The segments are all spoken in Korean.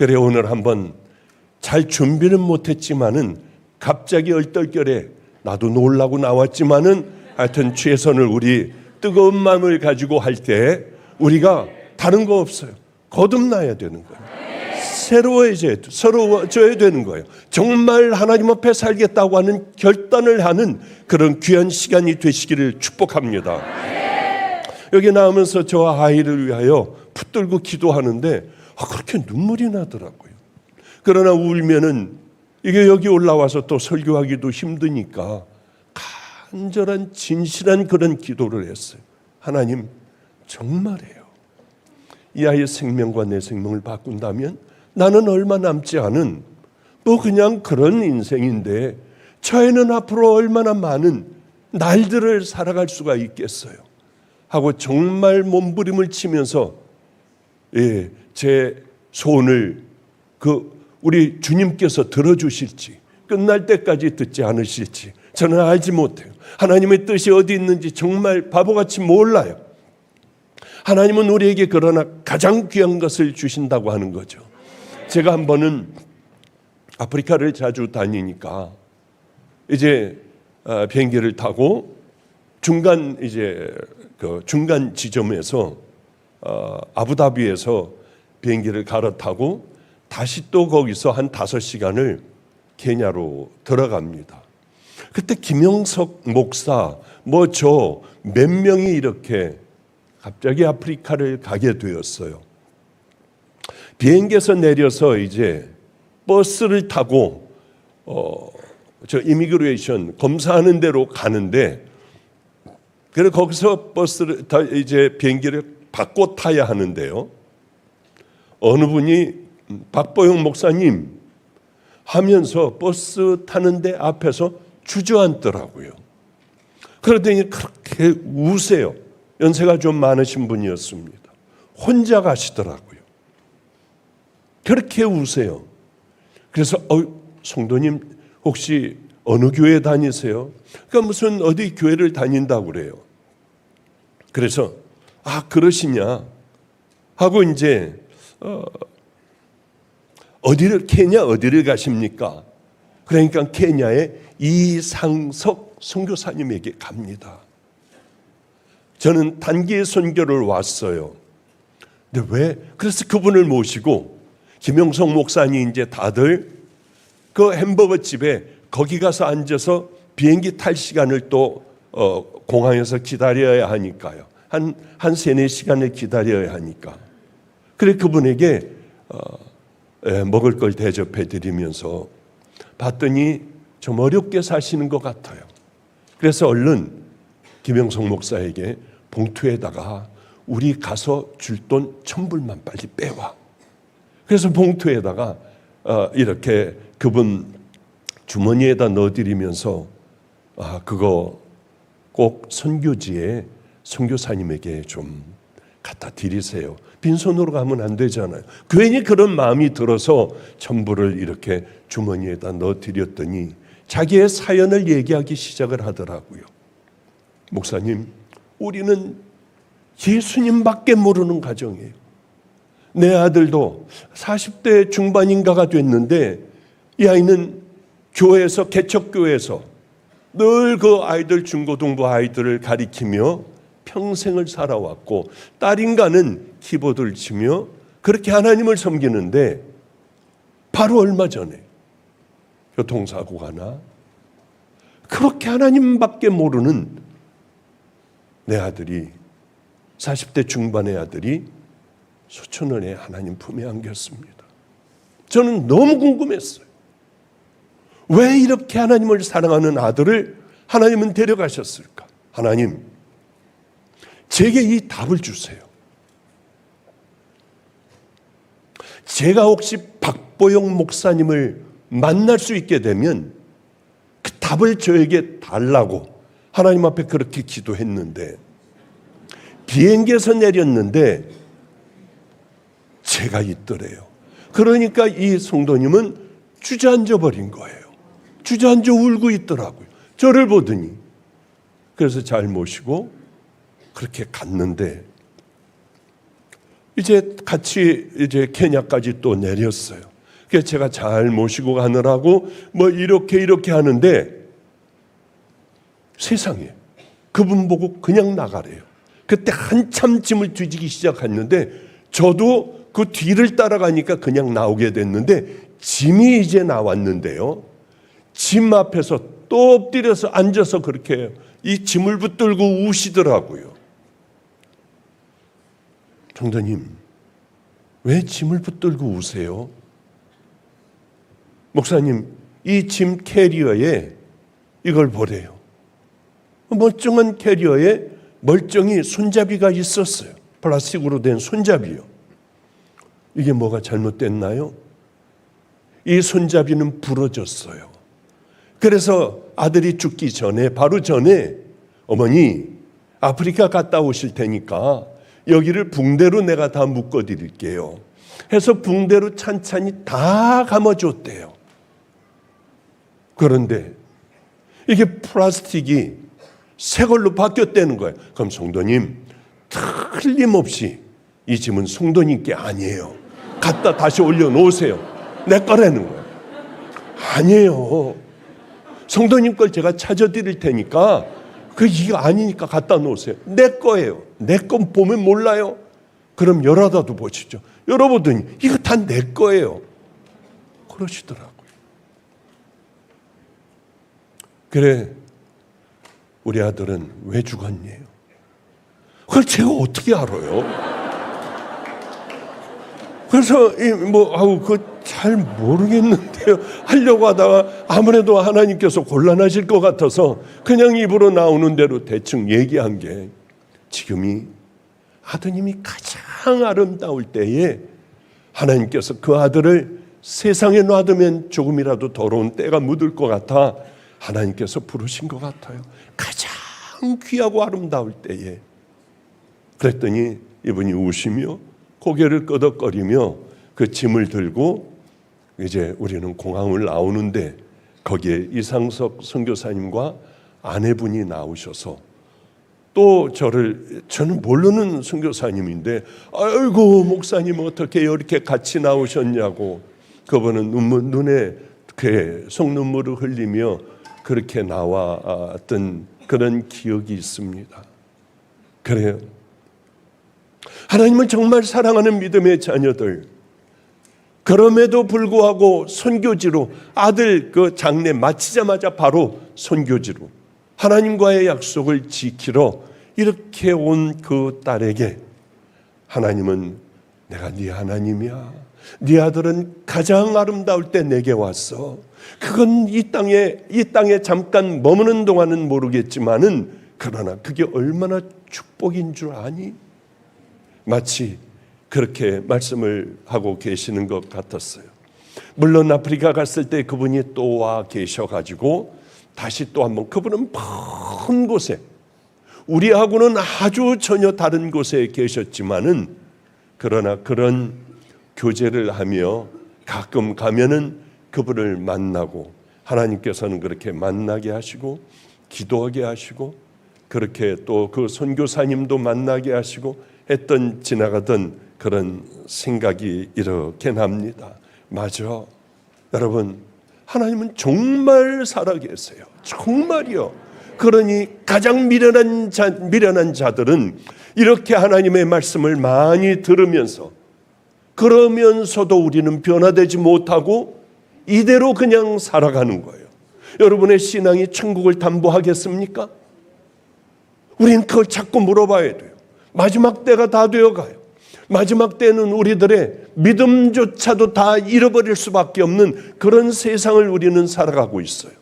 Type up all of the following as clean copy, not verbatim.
그래 오늘 한번 잘 준비는 못했지만은 갑자기 얼떨결에 나도 놀라고 나왔지만은 하여튼 최선을 우리 뜨거운 마음을 가지고 할 때 우리가 다른 거 없어요. 거듭나야 되는 거예요. 새로워져야 되는 거예요. 정말 하나님 앞에 살겠다고 하는 결단을 하는 그런 귀한 시간이 되시기를 축복합니다. 여기 나오면서 저 아이를 위하여 붙들고 기도하는데 그렇게 눈물이 나더라고요. 그러나 울면은 이게 여기 올라와서 또 설교하기도 힘드니까 간절한 진실한 그런 기도를 했어요. 하나님 정말이에요. 이 아이의 생명과 내 생명을 바꾼다면 나는 얼마 남지 않은 그냥 그런 인생인데 저희는 앞으로 얼마나 많은 날들을 살아갈 수가 있겠어요 하고 정말 몸부림을 치면서 제 소원을 우리 주님께서 들어주실지 끝날 때까지 듣지 않으실지 저는 알지 못해요. 하나님의 뜻이 어디 있는지 정말 바보같이 몰라요. 하나님은 우리에게 그러나 가장 귀한 것을 주신다고 하는 거죠. 제가 한 번은 아프리카를 자주 다니니까 이제 비행기를 타고 중간 지점에서 아부다비에서 비행기를 갈아타고 다시 또 거기서 한 5시간을 케냐로 들어갑니다. 그때 김영석 목사 저 몇 명이 이렇게 갑자기 아프리카를 가게 되었어요. 비행기에서 내려서 이제 버스를 타고 저 이미그레이션 검사하는 데로 가는데 그래서 거기서 버스를 이제 비행기를 바꿔 타야 하는데요. 어느 분이 박보영 목사님 하면서 버스 타는데 앞에서 주저앉더라고요. 그러더니 그렇게 우세요. 연세가 좀 많으신 분이었습니다. 혼자 가시더라고요. 그렇게 우세요. 그래서 성도님 혹시 어느 교회 다니세요? 그러니까 무슨 어디 교회를 다닌다고 그래요. 그래서 그러시냐 하고 이제 케냐 어디를 가십니까? 그러니까 케냐의 이상석 선교사님에게 갑니다. 저는 단기 선교를 왔어요. 근데 왜? 그래서 그분을 모시고 김영석 목사님 이제 다들 그 햄버거 집에 거기 가서 앉아서 비행기 탈 시간을 또 공항에서 기다려야 하니까요. 한 3-4시간을 기다려야 하니까. 그래 그분에게 먹을 걸 대접해 드리면서 봤더니 좀 어렵게 사시는 것 같아요. 그래서 얼른 김영석 목사에게 봉투에다가 우리 가서 줄 돈 1,000불만 빨리 빼와. 그래서 봉투에다가 이렇게 그분 주머니에다 넣어드리면서 그거 꼭 선교지에 선교사님에게 좀 갖다 드리세요. 빈손으로 가면 안 되잖아요. 괜히 그런 마음이 들어서 1,000불을 이렇게 주머니에다 넣어드렸더니 자기의 사연을 얘기하기 시작을 하더라고요. 목사님, 우리는 예수님밖에 모르는 가정이에요. 내 아들도 40대 중반인가가 됐는데 이 아이는 교회에서 개척교회에서 늘 그 아이들 중고등부 아이들을 가리키며 평생을 살아왔고 딸인가는 키보드를 치며 그렇게 하나님을 섬기는데 바로 얼마 전에 교통사고가 나 그렇게 하나님밖에 모르는 내 아들이 40대 중반의 아들이 수천원의 하나님 품에 안겼습니다. 저는 너무 궁금했어요. 왜 이렇게 하나님을 사랑하는 아들을 하나님은 데려가셨을까? 하나님, 제게 이 답을 주세요. 제가 혹시 박보영 목사님을 만날 수 있게 되면 그 답을 저에게 달라고 하나님 앞에 그렇게 기도했는데 비행기에서 내렸는데 제가 있더래요. 그러니까 이 성도님은 주저앉아 버린 거예요. 주저앉아 울고 있더라고요. 저를 보더니. 그래서 잘 모시고 그렇게 갔는데 이제 같이 이제 케냐까지 또 내렸어요. 그래서 제가 잘 모시고 가느라고 뭐 이렇게 하는데 세상에 그분 보고 그냥 나가래요. 그때 한참 짐을 뒤지기 시작했는데 저도 그 뒤를 따라가니까 그냥 나오게 됐는데 짐이 이제 나왔는데요. 짐 앞에서 또 엎드려서 앉아서 그렇게 이 짐을 붙들고 우시더라고요. 성도님, 왜 짐을 붙들고 우세요? 목사님, 이 짐 캐리어에 이걸 보래요. 멀쩡한 캐리어에 멀쩡히 손잡이가 있었어요. 플라스틱으로 된 손잡이요. 이게 뭐가 잘못됐나요? 이 손잡이는 부러졌어요. 그래서 아들이 죽기 전에, 바로 전에 어머니 아프리카 갔다 오실 테니까 여기를 붕대로 내가 다 묶어드릴게요 해서 붕대로 찬찬히 다 감아줬대요. 그런데 이게 플라스틱이 새 걸로 바뀌었다는 거예요. 그럼 성도님, 틀림없이 이 짐은 성도님께 아니에요. 갖다 다시 올려놓으세요. 내 거라는 거예요. 아니에요. 성도님 걸 제가 찾아드릴 테니까 이거 아니니까 갖다 놓으세요. 내 거예요. 내 거 보면 몰라요? 그럼 열어다도 보시죠. 열어보더니 이거 다 내 거예요. 그러시더라고요. 그래, 우리 아들은 왜 죽었니요? 그걸 제가 어떻게 알아요? 그래서 그거 잘 모르겠는데요. 하려고 하다가 아무래도 하나님께서 곤란하실 것 같아서 그냥 입으로 나오는 대로 대충 얘기한 게, 지금이 아드님이 가장 아름다울 때에 하나님께서 그 아들을 세상에 놔두면 조금이라도 더러운 때가 묻을 것 같아 하나님께서 부르신 것 같아요. 가장 귀하고 아름다울 때에. 그랬더니 이분이 우시며 고개를 끄덕거리며 그 짐을 들고 이제 우리는 공항을 나오는데 거기에 이상석 선교사님과 아내분이 나오셔서 또 저는 모르는 선교사님인데, 아이고 목사님 어떻게 이렇게 같이 나오셨냐고, 그분은 눈에 속눈물을 흘리며 그렇게 나왔던 그런 기억이 있습니다. 그래요. 하나님은 정말 사랑하는 믿음의 자녀들, 그럼에도 불구하고 선교지로 아들 그 장례 마치자마자 바로 선교지로 하나님과의 약속을 지키러 이렇게 온 그 딸에게 하나님은 내가 네 하나님이야. 네 아들은 가장 아름다울 때 내게 왔어. 그건 이 땅에 잠깐 머무는 동안은 모르겠지만은 그러나 그게 얼마나 축복인 줄 아니? 마치 그렇게 말씀을 하고 계시는 것 같았어요. 물론 아프리카 갔을 때 그분이 또 와 계셔가지고 다시 또 한번, 그분은 먼 곳에, 우리하고는 아주 전혀 다른 곳에 계셨지만은 그러나 그런 교제를 하며 가끔 가면은 그분을 만나고 하나님께서는 그렇게 만나게 하시고 기도하게 하시고 그렇게 또 그 선교사님도 만나게 하시고 했던 지나가던 그런 생각이 이렇게 납니다. 맞아. 여러분, 하나님은 정말 살아계세요. 정말이요. 그러니 가장 미련한 자들은 이렇게 하나님의 말씀을 많이 들으면서 그러면서도 우리는 변화되지 못하고 이대로 그냥 살아가는 거예요. 여러분의 신앙이 천국을 담보하겠습니까? 우리는 그걸 자꾸 물어봐야 돼요. 마지막 때가 다 되어가요. 마지막 때는 우리들의 믿음조차도 다 잃어버릴 수밖에 없는 그런 세상을 우리는 살아가고 있어요.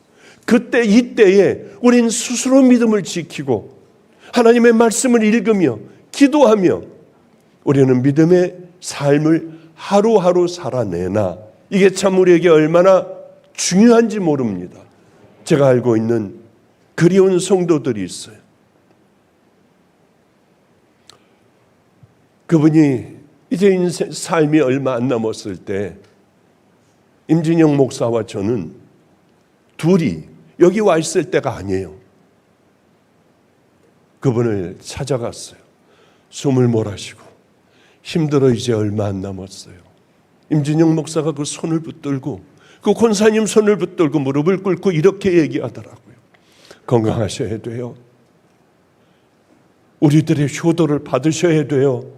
그때 이때에 우린 스스로 믿음을 지키고 하나님의 말씀을 읽으며 기도하며 우리는 믿음의 삶을 하루하루 살아내나, 이게 참 우리에게 얼마나 중요한지 모릅니다. 제가 알고 있는 그리운 성도들이 있어요. 그분이 이제 인생 삶이 얼마 안 남았을 때 임진영 목사와 저는 둘이 여기 와 있을 때가 아니에요. 그분을 찾아갔어요. 숨을 몰아쉬고 힘들어 이제 얼마 안 남았어요. 임진영 목사가 그 손을 붙들고 그 권사님 손을 붙들고 무릎을 꿇고 이렇게 얘기하더라고요. 건강하셔야 돼요. 우리들의 효도를 받으셔야 돼요.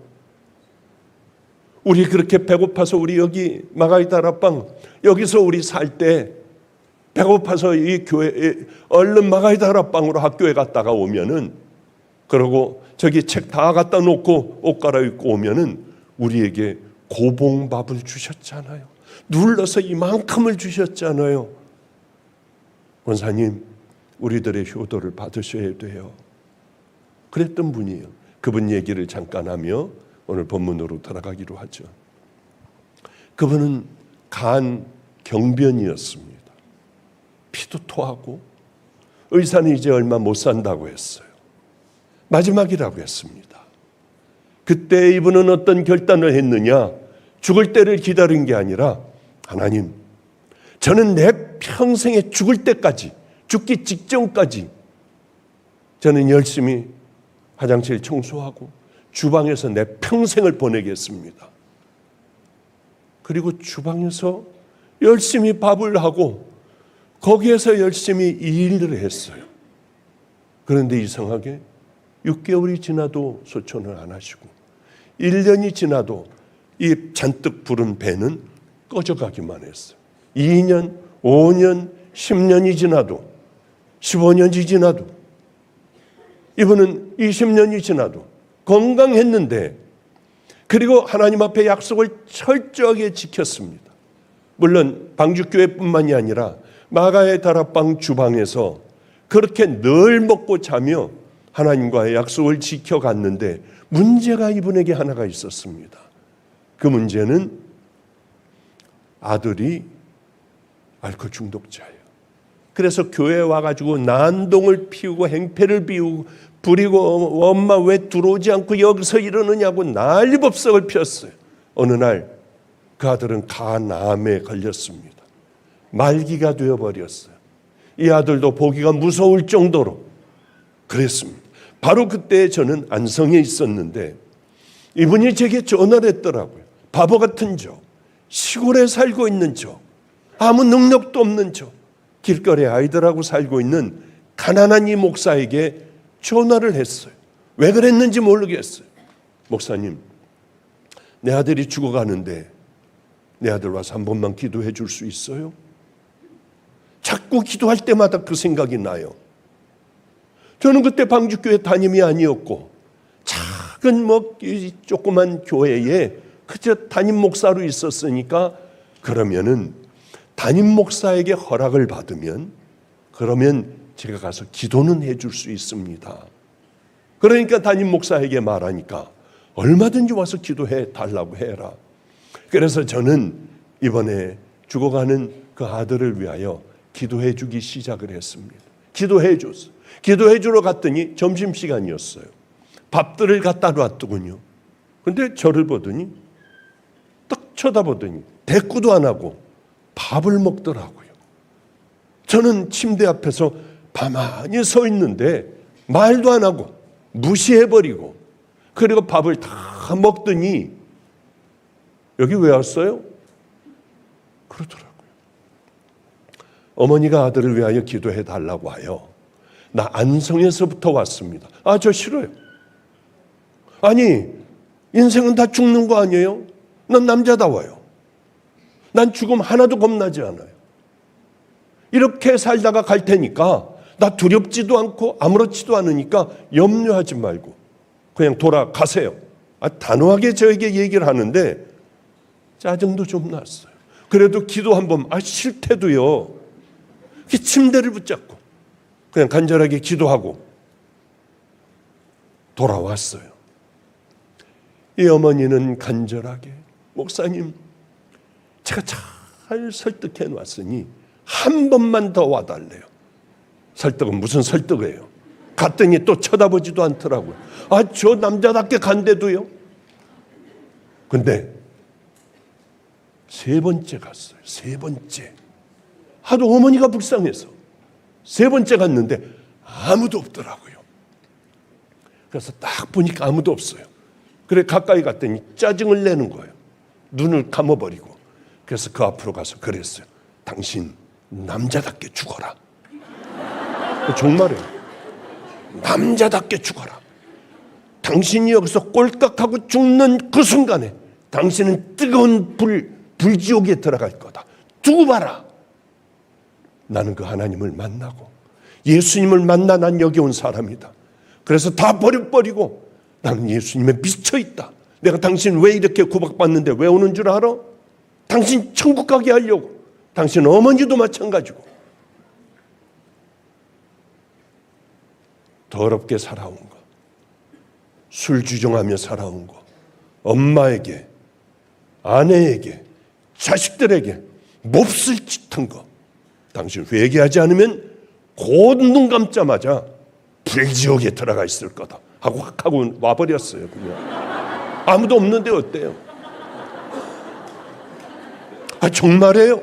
우리 그렇게 배고파서 우리 여기 마가이다라빵 여기서 우리 살 때 배고파서 이 교회 얼른 마가이다라빵으로 학교에 갔다가 오면은 그러고 저기 책 다 갖다 놓고 옷 갈아입고 오면은 우리에게 고봉밥을 주셨잖아요. 눌러서 이만큼을 주셨잖아요. 권사님, 우리들의 효도를 받으셔야 돼요. 그랬던 분이에요. 그분 얘기를 잠깐 하며 오늘 본문으로 들어가기로 하죠. 그분은 간 경변이었습니다. 피도 토하고 의사는 이제 얼마 못 산다고 했어요. 마지막이라고 했습니다. 그때 이분은 어떤 결단을 했느냐? 죽을 때를 기다린 게 아니라 하나님, 저는 내 평생에 죽을 때까지, 죽기 직전까지 저는 열심히 화장실 청소하고 주방에서 내 평생을 보내겠습니다. 그리고 주방에서 열심히 밥을 하고 거기에서 열심히 일을 했어요. 그런데 이상하게 6개월이 지나도 소천을 안 하시고 1년이 지나도 이 잔뜩 부른 배는 꺼져가기만 했어요. 2년, 5년, 10년이 지나도 15년이 지나도 이분은 20년이 지나도 건강했는데 그리고 하나님 앞에 약속을 철저하게 지켰습니다. 물론 방주교회뿐만이 아니라 마가의 다락방 주방에서 그렇게 늘 먹고 자며 하나님과의 약속을 지켜갔는데 문제가 이분에게 하나가 있었습니다. 그 문제는 아들이 알코올 중독자예요. 그래서 교회에 와가지고 난동을 피우고 행패를 부리고 엄마 왜 들어오지 않고 여기서 이러느냐고 난리법석을 피웠어요. 어느 날 그 아들은 간암에 걸렸습니다. 말기가 되어버렸어요. 이 아들도 보기가 무서울 정도로 그랬습니다. 바로 그때 저는 안성에 있었는데 이분이 제게 전화를 했더라고요. 바보 같은 저, 시골에 살고 있는 저, 아무 능력도 없는 저, 길거리 아이들하고 살고 있는 가난한 이 목사에게 전화를 했어요. 왜 그랬는지 모르겠어요. 목사님, 내 아들이 죽어가는데 내 아들 와서 한 번만 기도해 줄 수 있어요? 자꾸 기도할 때마다 그 생각이 나요. 저는 그때 방주교회 담임이 아니었고 작은 조그만 교회에 그저 담임 목사로 있었으니까 그러면은 담임 목사에게 허락을 받으면 그러면 제가 가서 기도는 해줄 수 있습니다. 그러니까 담임 목사에게 말하니까 얼마든지 와서 기도해 달라고 해라. 그래서 저는 이번에 죽어가는 그 아들을 위하여 기도해 주기 시작을 했습니다. 기도해 줬어요. 기도해 주러 갔더니 점심시간이었어요. 밥들을 갖다 놨더군요. 근데 저를 보더니 딱 쳐다보더니 대꾸도 안 하고 밥을 먹더라고요. 저는 침대 앞에서 가만히 서 있는데 말도 안 하고 무시해버리고 그리고 밥을 다 먹더니 여기 왜 왔어요? 그러더라고요. 어머니가 아들을 위하여 기도해 달라고 하여 나 안성에서부터 왔습니다. 아, 저 싫어요. 아니, 인생은 다 죽는 거 아니에요? 난 남자다워요. 난 죽음 하나도 겁나지 않아요. 이렇게 살다가 갈 테니까 나 두렵지도 않고 아무렇지도 않으니까 염려하지 말고 그냥 돌아가세요. 단호하게 저에게 얘기를 하는데 짜증도 좀 났어요. 그래도 기도 한번 싫대도요. 침대를 붙잡고 그냥 간절하게 기도하고 돌아왔어요. 이 어머니는 간절하게 목사님 제가 잘 설득해 놨으니 한 번만 더 와달래요. 설득은 무슨 설득이에요. 갔더니 또 쳐다보지도 않더라고요. 저 남자답게 간대도요. 근데 세 번째 갔어요. 세 번째. 하도 어머니가 불쌍해서 세 번째 갔는데 아무도 없더라고요. 그래서 딱 보니까 아무도 없어요. 그래 가까이 갔더니 짜증을 내는 거예요. 눈을 감아버리고. 그래서 그 앞으로 가서 그랬어요. 당신 남자답게 죽어라. 정말이에요. 남자답게 죽어라. 당신이 여기서 꼴깍하고 죽는 그 순간에 당신은 뜨거운 불지옥에 들어갈 거다. 두고 봐라. 나는 그 하나님을 만나고 예수님을 만나 난 여기 온 사람이다. 그래서 다 버려버리고 나는 예수님에 미쳐있다. 내가 당신 왜 이렇게 구박받는데 왜 오는 줄 알아? 당신 천국 가게 하려고. 당신 어머니도 마찬가지고. 더럽게 살아온 거, 술 주정하며 살아온 거, 엄마에게, 아내에게, 자식들에게 몹쓸 짓한 거, 당신 회개하지 않으면 곧 눈 감자마자 불지옥에 들어가 있을 거다 하고 확 하고 와버렸어요. 그냥 아무도 없는데 어때요? 정말이에요.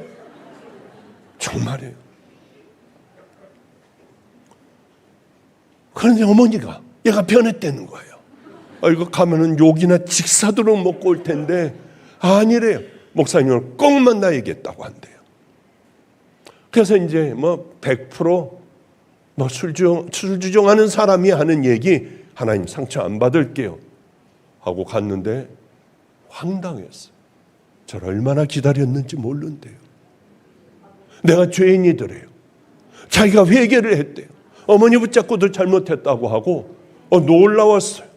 정말이에요. 그런데 어머니가 얘가 변했다는 거예요. 이거 가면은 욕이나 직사도록 먹고 올 텐데 아니래요. 목사님을 꼭 만나야겠다고 한대요. 그래서 이제 100% 술 주정하는 사람이 하는 얘기, 하나님 상처 안 받을게요 하고 갔는데 황당했어요. 저를 얼마나 기다렸는지 모른대요. 내가 죄인이더래요. 자기가 회개를 했대요. 어머니 붙잡고도 잘못했다고 하고 놀라웠어요.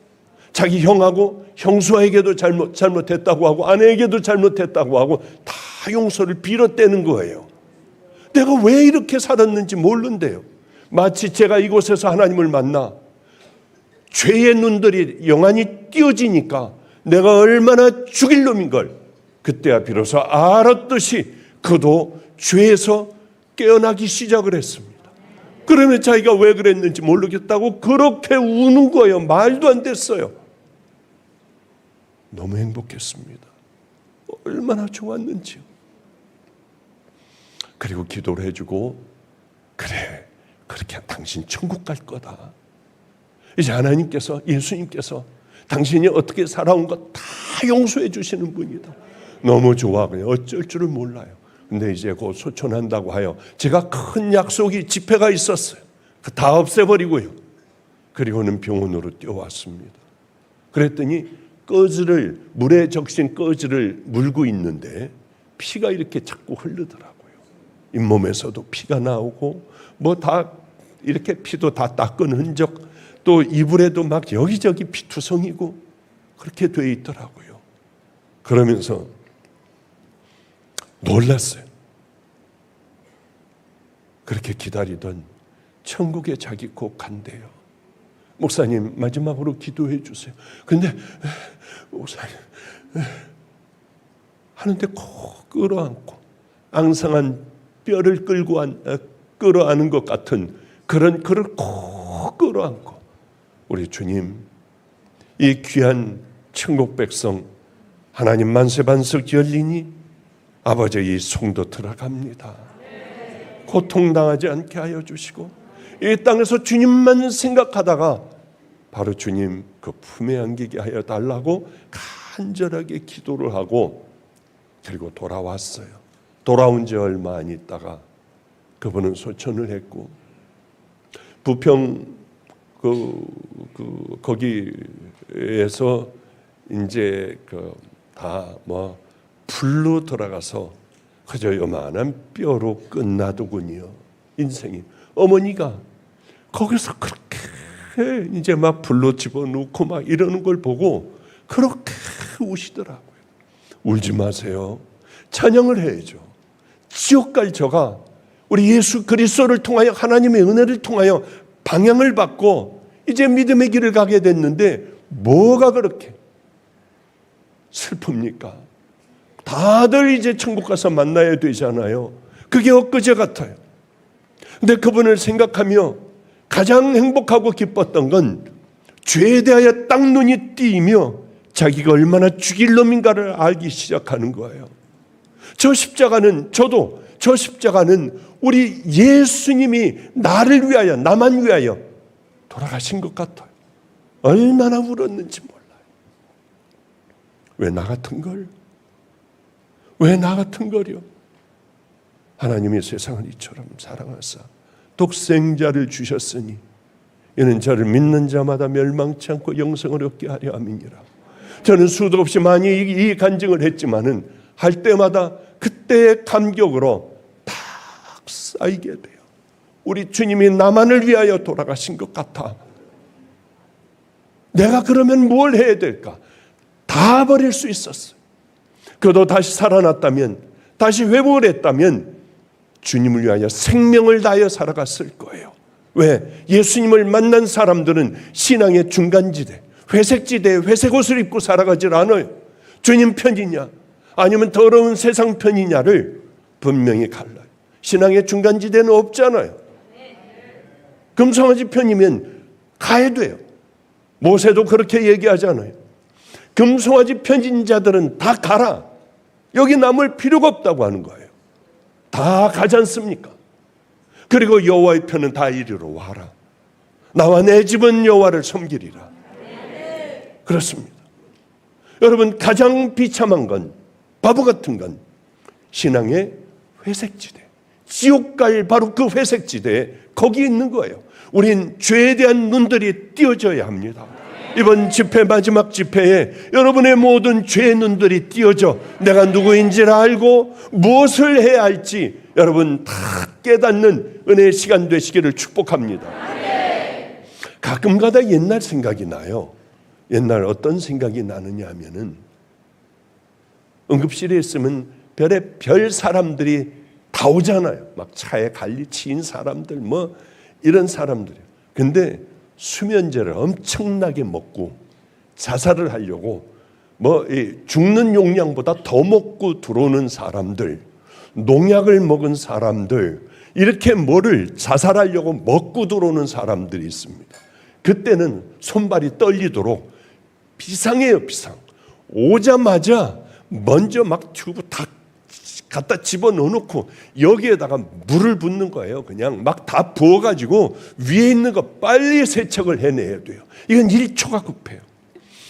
자기 형하고 형수에게도 잘못했다고 하고 아내에게도 잘못했다고 하고 다 용서를 빌었다는 거예요. 내가 왜 이렇게 살았는지 모른대요. 마치 제가 이곳에서 하나님을 만나 죄의 눈들이 영안이 띄어지니까 내가 얼마나 죽일 놈인 걸 그때야 비로소 알았듯이 그도 죄에서 깨어나기 시작을 했습니다. 그러면 자기가 왜 그랬는지 모르겠다고 그렇게 우는 거예요. 말도 안 됐어요. 너무 행복했습니다. 얼마나 좋았는지요. 그리고 기도를 해주고 그래 그렇게 당신 천국 갈 거다. 이제 하나님께서 예수님께서 당신이 어떻게 살아온 거 다 용서해 주시는 분이다. 너무 좋아. 그냥 어쩔 줄을 몰라요. 근데 이제 곧 소천한다고 하여 제가 큰 약속이 집회가 있었어요. 다 없애버리고요. 그리고는 병원으로 뛰어왔습니다. 그랬더니 꺼즈를 물에 적신 꺼즈를 물고 있는데 피가 이렇게 자꾸 흐르더라고요. 잇몸에서도 피가 나오고 다 이렇게 피도 다 닦은 흔적, 또 이불에도 막 여기저기 피투성이고 그렇게 돼 있더라고요. 그러면서 놀랐어요. 그렇게 기다리던 천국에 자기 곧 간대요. 목사님 마지막으로 기도해 주세요. 근데 목사님 하는데 꼭 끌어안고 앙상한 뼈를 끌어안은 것 같은 그런 그를 꼭 끌어안고 우리 주님 이 귀한 천국 백성 하나님 만세반석 열리니 아버지의 성도 들어갑니다. 고통당하지 않게 하여 주시고 이 땅에서 주님만 생각하다가 바로 주님 그 품에 안기게 하여 달라고 간절하게 기도를 하고 그리고 돌아왔어요. 돌아온 지 얼마 안 있다가 그분은 소천을 했고 부평 거기에서 이제 다 불로 들어가서 그저 요만한 뼈로 끝나더군요. 인생이. 어머니가 거기서 그렇게 이제 막 불로 집어넣고 막 이러는 걸 보고 그렇게 우시더라고요. 울지 마세요. 찬양을 해야죠. 지옥 갈 저가 우리 예수 그리스도를 통하여 하나님의 은혜를 통하여 방향을 받고 이제 믿음의 길을 가게 됐는데 뭐가 그렇게 슬픕니까? 다들 이제 천국 가서 만나야 되잖아요. 그게 엊그제 같아요. 근데 그분을 생각하며 가장 행복하고 기뻤던 건 죄에 대하여 딱 눈이 띄이며 자기가 얼마나 죽일 놈인가를 알기 시작하는 거예요. 저 십자가는 우리 예수님이 나를 위하여 나만 위하여 돌아가신 것 같아요. 얼마나 울었는지 몰라요. 왜 나 같은 걸? 왜 나 같은 거려? 하나님이 세상을 이처럼 사랑하사 독생자를 주셨으니 이는 저를 믿는 자마다 멸망치 않고 영생을 얻게 하려 함이니라. 저는 수도 없이 많이 이 간증을 했지만은 할 때마다 그때의 감격으로 탁 쌓이게 돼요. 우리 주님이 나만을 위하여 돌아가신 것 같아. 내가 그러면 뭘 해야 될까? 다 버릴 수 있었어요. 그도 다시 살아났다면, 다시 회복을 했다면 주님을 위하여 생명을 다하여 살아갔을 거예요. 왜? 예수님을 만난 사람들은 신앙의 중간지대, 회색지대에 회색 옷을 입고 살아가질 않아요. 주님 편이냐 아니면 더러운 세상 편이냐를 분명히 갈라요. 신앙의 중간지대는 없잖아요. 금송아지 편이면 가야 돼요. 모세도 그렇게 얘기하잖아요. 금송아지 편인 자들은 다 가라. 여기 남을 필요가 없다고 하는 거예요. 다 가지 않습니까? 그리고 여호와의 편은 다 이리로 와라. 나와 내 집은 여호와를 섬기리라. 그렇습니다. 여러분, 가장 비참한 건, 바보 같은 건 신앙의 회색지대, 지옥 갈 바로 그 회색지대에 거기 있는 거예요. 우린 죄에 대한 눈들이 띄어져야 합니다. 이번 집회, 마지막 집회에 여러분의 모든 죄의 눈들이 띄어져 내가 누구인지를 알고 무엇을 해야 할지 여러분 다 깨닫는 은혜의 시간 되시기를 축복합니다. 가끔가다 옛날 생각이 나요. 옛날 어떤 생각이 나느냐 하면은 응급실에 있으면 별 사람들이 다 오잖아요. 막 차에 갈리치인 사람들 뭐 이런 사람들이에요. 근데 수면제를 엄청나게 먹고 자살을 하려고 뭐 죽는 용량보다 더 먹고 들어오는 사람들, 농약을 먹은 사람들, 이렇게 뭐를 자살하려고 먹고 들어오는 사람들이 있습니다. 그때는 손발이 떨리도록 비상이에요, 비상. 오자마자 먼저 막 튜브 다 갖다 집어넣어놓고 여기에다가 물을 붓는 거예요. 그냥 막 다 부어가지고 위에 있는 거 빨리 세척을 해내야 돼요. 이건 1초가 급해요.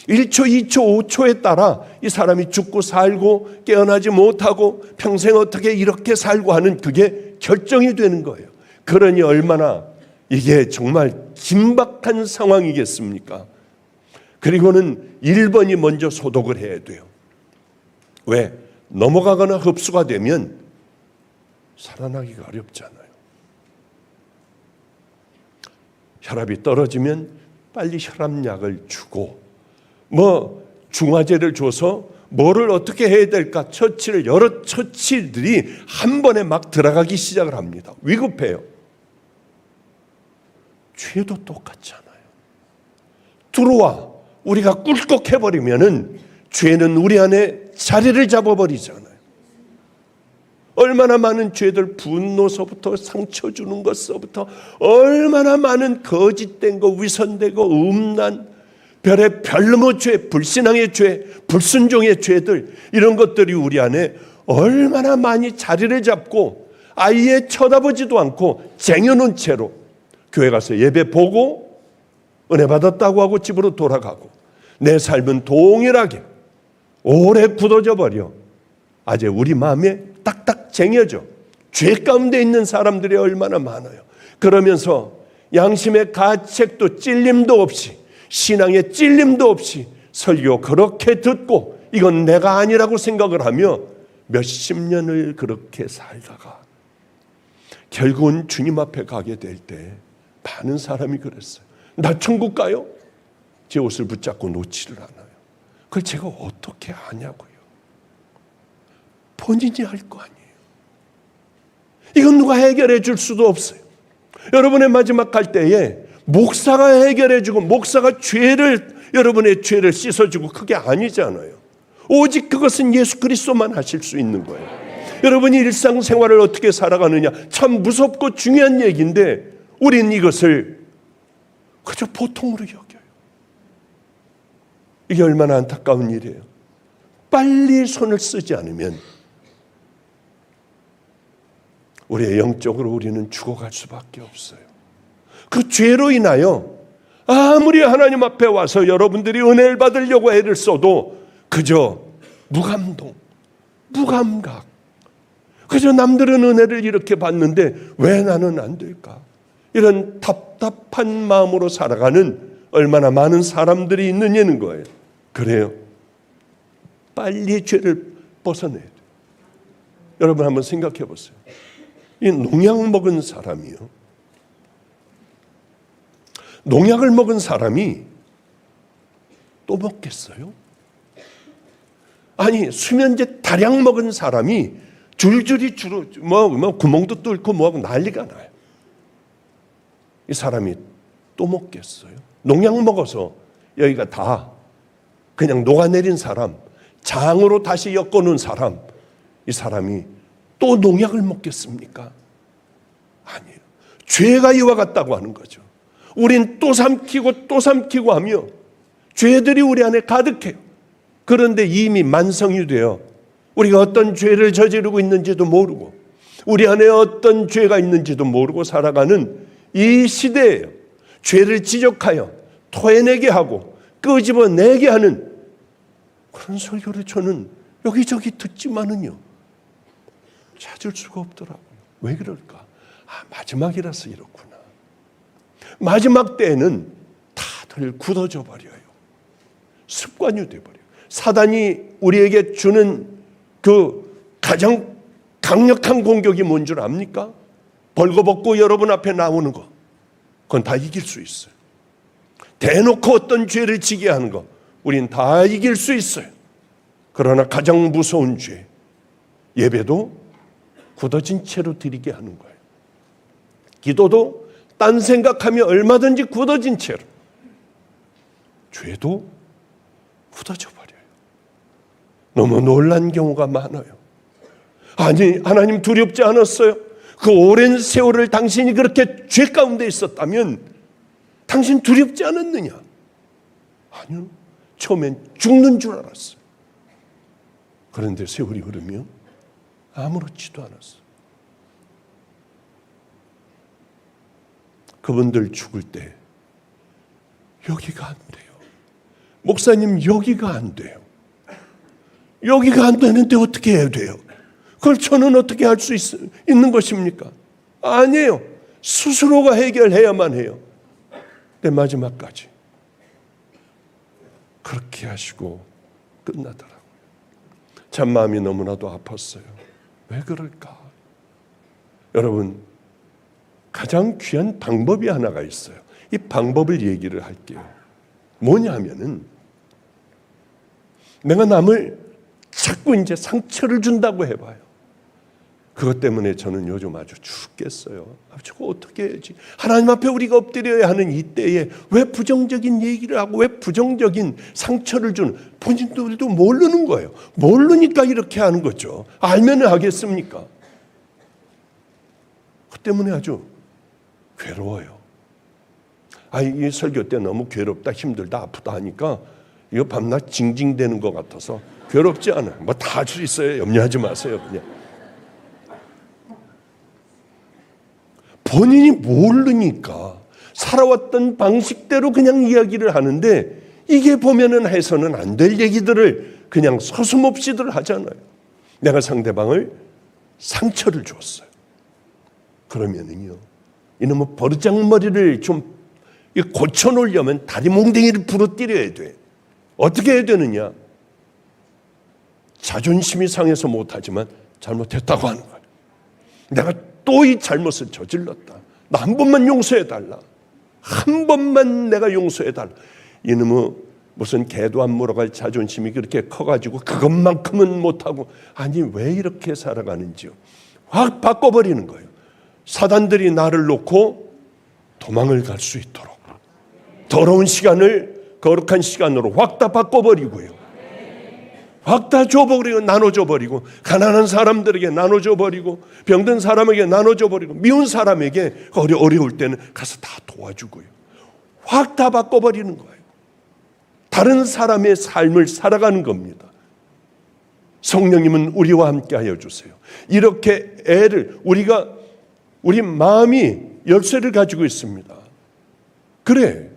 1초, 2초, 5초에 따라 이 사람이 죽고 살고 깨어나지 못하고 평생 어떻게 이렇게 살고 하는 그게 결정이 되는 거예요. 그러니 얼마나 이게 정말 긴박한 상황이겠습니까? 그리고는 1번이 먼저 소독을 해야 돼요. 왜? 넘어가거나 흡수가 되면 살아나기가 어렵잖아요. 혈압이 떨어지면 빨리 혈압약을 주고 뭐 중화제를 줘서 뭐를 어떻게 해야 될까 처치를 여러 처치들이 한 번에 막 들어가기 시작을 합니다. 위급해요. 죄도 똑같잖아요. 들어와 우리가 꿀꺽해버리면은 죄는 우리 안에 자리를 잡아버리잖아요. 얼마나 많은 죄들, 분노서부터 상처 주는 것서부터 얼마나 많은 거짓된 거, 위선되고 음란, 별의 별놈의 죄, 불신앙의 죄, 불순종의 죄들, 이런 것들이 우리 안에 얼마나 많이 자리를 잡고 아예 쳐다보지도 않고 쟁여놓은 채로 교회 가서 예배 보고 은혜 받았다고 하고 집으로 돌아가고 내 삶은 동일하게 오래 굳어져 버려. 아재 우리 마음에 딱딱 쟁여져. 죄 가운데 있는 사람들이 얼마나 많아요. 그러면서 양심의 가책도 찔림도 없이 신앙의 찔림도 없이 설교 그렇게 듣고 이건 내가 아니라고 생각을 하며 몇십 년을 그렇게 살다가 결국은 주님 앞에 가게 될 때 많은 사람이 그랬어요. 나 천국 가요? 제 옷을 붙잡고 놓지를 않아요. 그걸 제가 어떻게 아냐고요. 본인이 할 거 아니에요. 이건 누가 해결해 줄 수도 없어요. 여러분의 마지막 갈 때에 목사가 해결해 주고 목사가 여러분의 죄를 씻어주고 그게 아니잖아요. 오직 그것은 예수 그리스도만 하실 수 있는 거예요. 여러분이 일상생활을 어떻게 살아가느냐 참 무섭고 중요한 얘기인데 우리는 이것을 그저 보통으로 여겨요. 이게 얼마나 안타까운 일이에요. 빨리 손을 쓰지 않으면 우리의 영적으로 우리는 죽어갈 수밖에 없어요. 그 죄로 인하여 아무리 하나님 앞에 와서 여러분들이 은혜를 받으려고 애를 써도 그저 무감동, 무감각. 그저 남들은 은혜를 이렇게 받는데 왜 나는 안 될까? 이런 답답한 마음으로 살아가는 얼마나 많은 사람들이 있느냐는 거예요. 그래요. 빨리 죄를 벗어내야 돼요. 여러분 한번 생각해 보세요. 이 농약 먹은 사람이요. 농약을 먹은 사람이 또 먹겠어요? 아니, 수면제 다량 먹은 사람이 줄줄이 구멍도 뚫고 뭐하고 난리가 나요. 이 사람이 또 먹겠어요? 농약 먹어서 여기가 다 그냥 녹아내린 사람, 장으로 다시 엮어놓은 사람, 이 사람이 또 농약을 먹겠습니까? 아니에요. 죄가 이와 같다고 하는 거죠. 우린 또 삼키고 또 삼키고 하며 죄들이 우리 안에 가득해요. 그런데 이미 만성이 되어 우리가 어떤 죄를 저지르고 있는지도 모르고 우리 안에 어떤 죄가 있는지도 모르고 살아가는 이 시대예요. 죄를 지적하여 토해내게 하고 끄집어내게 하는 그런 설교를 저는 여기저기 듣지만은요 찾을 수가 없더라고요. 왜 그럴까? 마지막이라서 이렇구나. 마지막 때에는 다들 굳어져 버려요. 습관이 돼버려요. 사단이 우리에게 주는 그 가장 강력한 공격이 뭔 줄 압니까? 벌거벗고 여러분 앞에 나오는 거. 그건 다 이길 수 있어요. 대놓고 어떤 죄를 지게 하는 거. 우린 다 이길 수 있어요. 그러나 가장 무서운 죄, 예배도 굳어진 채로 드리게 하는 거예요. 기도도 딴 생각하며 얼마든지 굳어진 채로. 죄도 굳어져 버려요. 너무 놀란 경우가 많아요. 아니, 하나님 두렵지 않았어요? 그 오랜 세월을 당신이 그렇게 죄 가운데 있었다면 당신 두렵지 않았느냐? 아니요. 처음엔 죽는 줄 알았어요. 그런데 세월이 흐르며 아무렇지도 않았어요. 그분들 죽을 때 여기가 안 돼요. 목사님, 여기가 안 돼요. 여기가 안 되는데 어떻게 해야 돼요? 그걸 저는 어떻게 할 수 있는 것입니까? 아니에요. 스스로가 해결해야만 해요. 내 마지막까지 그렇게 하시고 끝나더라고요. 참 마음이 너무나도 아팠어요. 왜 그럴까? 여러분, 가장 귀한 방법이 하나가 있어요. 이 방법을 얘기를 할게요. 뭐냐 하면은 내가 남을 자꾸 이제 상처를 준다고 해봐요. 그것 때문에 저는 요즘 아주 죽겠어요. 저거 어떻게 해야지? 하나님 앞에 우리가 엎드려야 하는 이때에 왜 부정적인 얘기를 하고 왜 부정적인 상처를 주는, 본인들도 모르는 거예요. 모르니까 이렇게 하는 거죠. 알면 하겠습니까? 그 때문에 아주 괴로워요. 이 설교 때 너무 괴롭다, 힘들다, 아프다 하니까 이거 밤낮 징징대는 것 같아서 괴롭지 않아요. 뭐 다 할 수 있어요. 염려하지 마세요. 그냥 본인이 모르니까 살아왔던 방식대로 그냥 이야기를 하는데 이게 보면은 해서는 안 될 얘기들을 그냥 서슴없이들 하잖아요. 내가 상대방을 상처를 줬어요. 그러면은요, 이놈의 버르장머리를 좀 고쳐놓으려면 다리 몽댕이를 부러뜨려야 돼. 어떻게 해야 되느냐? 자존심이 상해서 못하지만 잘못했다고 하는 거예요. 내가 또 이 잘못을 저질렀다. 나 한 번만 용서해달라. 한 번만 내가 용서해달라. 이놈의 무슨 개도 안 물어갈 자존심이 그렇게 커가지고 그것만큼은 못하고, 아니 왜 이렇게 살아가는지요. 확 바꿔버리는 거예요. 사단들이 나를 놓고 도망을 갈 수 있도록 더러운 시간을 거룩한 시간으로 확 다 바꿔버리고요. 확 다 줘버리고 나눠줘버리고, 가난한 사람들에게 나눠줘버리고, 병든 사람에게 나눠줘버리고, 미운 사람에게 어려울 때는 가서 다 도와주고요. 확 다 바꿔버리는 거예요. 다른 사람의 삶을 살아가는 겁니다. 성령님은 우리와 함께 하여 주세요. 이렇게 우리 마음이 열쇠를 가지고 있습니다. 그래,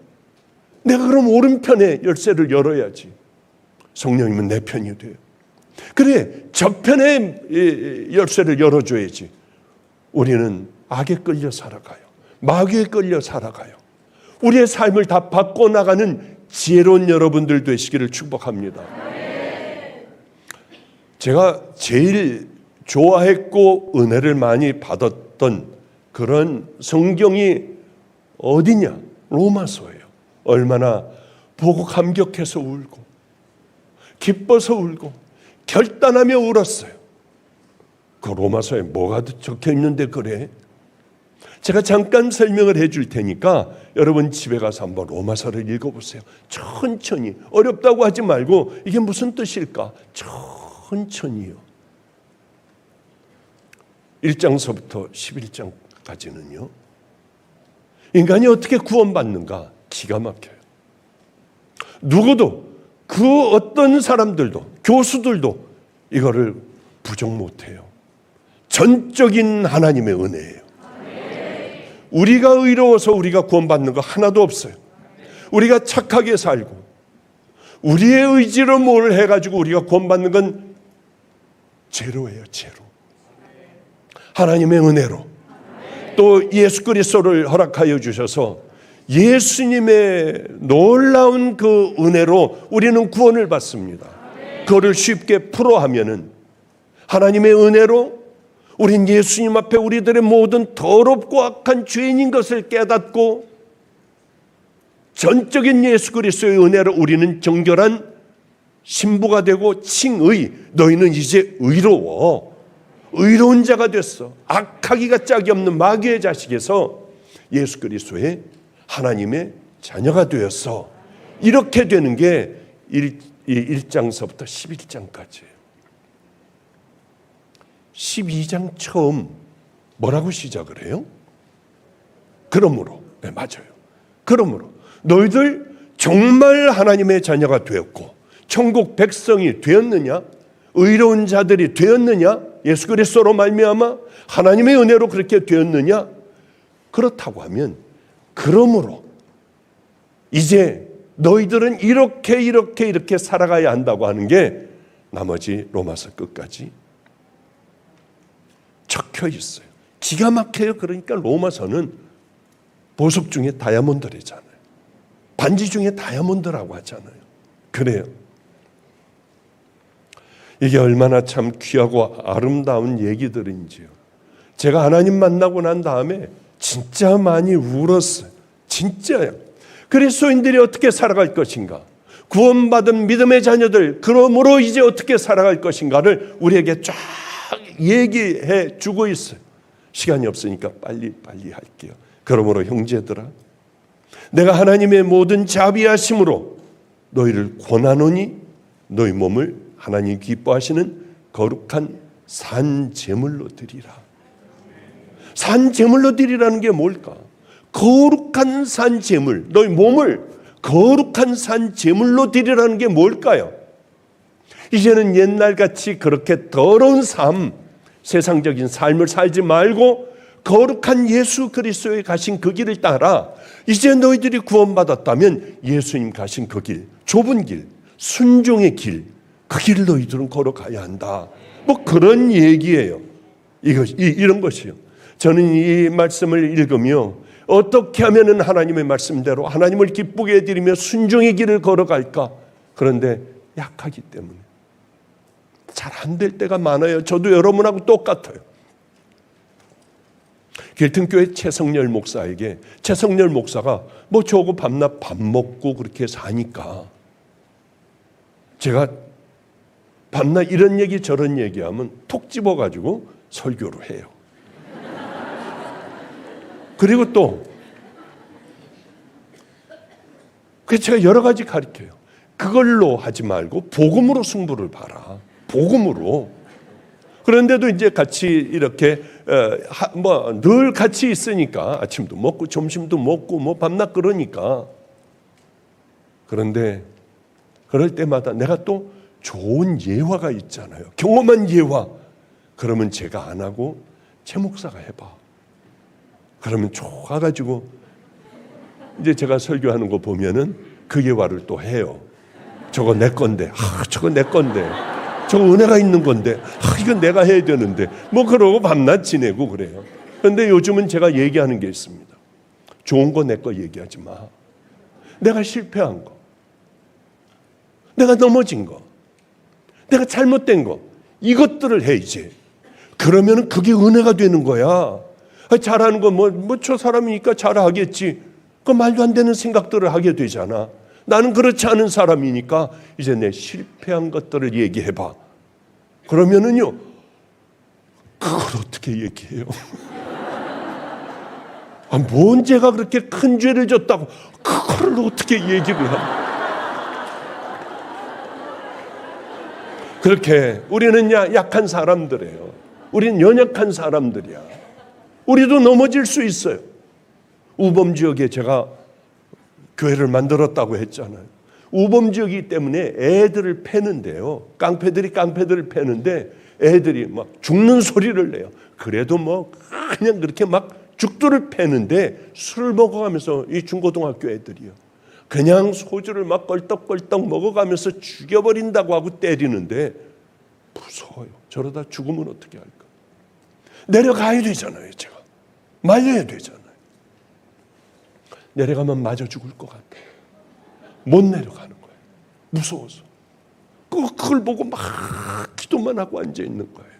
내가 그럼 오른편에 열쇠를 열어야지. 성령님은 내 편이 돼요. 그래, 저편의 열쇠를 열어줘야지. 우리는 악에 끌려 살아가요. 마귀에 끌려 살아가요. 우리의 삶을 다 바꿔나가는 지혜로운 여러분들 되시기를 축복합니다. 제가 제일 좋아했고 은혜를 많이 받았던 그런 성경이 어디냐? 로마서예요. 얼마나 보고 감격해서 울고 기뻐서 울고 결단하며 울었어요. 그 로마서에 뭐가 적혀 있는데 그래? 제가 잠깐 설명을 해줄 테니까 여러분 집에 가서 한번 로마서를 읽어보세요. 천천히. 어렵다고 하지 말고 이게 무슨 뜻일까? 천천히요. 1장서부터 11장까지는요. 인간이 어떻게 구원받는가? 기가 막혀요. 누구도 그 어떤 사람들도 교수들도 이거를 부정 못해요. 전적인 하나님의 은혜예요. 우리가 의로워서 우리가 구원받는 거 하나도 없어요. 우리가 착하게 살고 우리의 의지로 뭘 해가지고 우리가 구원받는 건 제로예요. 제로. 하나님의 은혜로 또 예수 그리스도를 허락하여 주셔서 예수님의 놀라운 그 은혜로 우리는 구원을 받습니다. 그거를 쉽게 풀어하면은 하나님의 은혜로 우린 예수님 앞에 우리들의 모든 더럽고 악한 죄인인 것을 깨닫고 전적인 예수 그리스도의 은혜로 우리는 정결한 신부가 되고 칭의, 너희는 이제 의로워. 의로운 자가 됐어. 악하기가 짝이 없는 마귀의 자식에서 예수 그리스도의 하나님의 자녀가 되었어. 이렇게 되는 게 1장서부터 11장까지예요. 12장 처음 뭐라고 시작을 해요? 그러므로. 네, 맞아요. 그러므로 너희들 정말 하나님의 자녀가 되었고 천국 백성이 되었느냐? 의로운 자들이 되었느냐? 예수 그리스도로 말미암아 하나님의 은혜로 그렇게 되었느냐? 그렇다고 하면 그러므로 이제 너희들은 이렇게 살아가야 한다고 하는 게 나머지 로마서 끝까지 적혀 있어요. 기가 막혀요. 그러니까 로마서는 보석 중에 다이아몬드래잖아요. 반지 중에 다이아몬드라고 하잖아요. 그래요. 이게 얼마나 참 귀하고 아름다운 얘기들인지요. 제가 하나님 만나고 난 다음에 진짜 많이 울었어요. 진짜요. 그리스도인들이 어떻게 살아갈 것인가? 구원받은 믿음의 자녀들, 그러므로 이제 어떻게 살아갈 것인가를 우리에게 쫙 얘기해 주고 있어요. 시간이 없으니까 빨리 할게요. 그러므로 형제들아, 내가 하나님의 모든 자비하심으로 너희를 권하노니 너희 몸을 하나님 기뻐하시는 거룩한 산 제물로 드리라. 산 제물로 드리라는 게 뭘까? 거룩한 산 제물, 너희 몸을 거룩한 산 제물로 드리라는 게 뭘까요? 이제는 옛날같이 그렇게 더러운 삶, 세상적인 삶을 살지 말고 거룩한 예수 그리스도의 가신 그 길을 따라 이제 너희들이 구원받았다면 예수님 가신 그 길, 좁은 길, 순종의 길, 그 길을 너희들은 걸어가야 한다. 뭐 그런 얘기예요. 이런 것이요. 저는 이 말씀을 읽으며 어떻게 하면 하나님의 말씀대로 하나님을 기쁘게 해드리며 순종의 길을 걸어갈까? 그런데 약하기 때문에 잘 안 될 때가 많아요. 저도 여러분하고 똑같아요. 길튼교회 최성렬 목사에게 최성렬 목사가 뭐 저거 밤낮 밥 먹고 그렇게 사니까 제가 밤낮 이런 얘기 저런 얘기하면 톡 집어가지고 설교를 해요. 그리고 또 그래서 제가 여러 가지 가르쳐요. 그걸로 하지 말고 복음으로 승부를 봐라. 복음으로. 그런데도 이제 같이 이렇게 뭐 늘 같이 있으니까 아침도 먹고 점심도 먹고 뭐 밤낮 그러니까. 그런데 그럴 때마다 내가 또 좋은 예화가 있잖아요. 경험한 예화. 그러면 제가 안 하고 최 목사가 해봐. 그러면 좋아가지고 이제 제가 설교하는 거 보면은 그 예화를 또 해요. 저거 내 건데, 저거 내 건데, 저거 은혜가 있는 건데, 이건 내가 해야 되는데, 뭐 그러고 밤낮 지내고 그래요. 그런데 요즘은 제가 얘기하는 게 있습니다. 좋은 거 내 거 얘기하지 마. 내가 실패한 거, 내가 넘어진 거, 내가 잘못된 거, 이것들을 해 이제. 그러면 그게 은혜가 되는 거야. 잘하는 거 저 사람이니까 잘하겠지. 그 말도 안 되는 생각들을 하게 되잖아. 나는 그렇지 않은 사람이니까 이제 내 실패한 것들을 얘기해봐. 그러면은요, 그걸 어떻게 얘기해요? 뭔 죄가 그렇게 큰 죄를 졌다고 그걸 어떻게 얘기를 하냐? 그렇게 우리는 약한 사람들이에요. 우리는 연약한 사람들이야. 우리도 넘어질 수 있어요. 우범지역에 제가 교회를 만들었다고 했잖아요. 우범지역이기 때문에 애들을 패는데요. 깡패들을 패는데 애들이 막 죽는 소리를 내요. 그래도 그냥 그렇게 막 죽도를 패는데 술을 먹어가면서 이 중고등학교 애들이요. 그냥 소주를 막 껄떡껄떡 먹어가면서 죽여버린다고 하고 때리는데 무서워요. 저러다 죽으면 어떻게 할까? 내려가야 되잖아요. 제가 말려야 되잖아요. 내려가면 맞아 죽을 것 같아요. 못 내려가는 거예요. 무서워서. 그걸 보고 막 기도만 하고 앉아있는 거예요.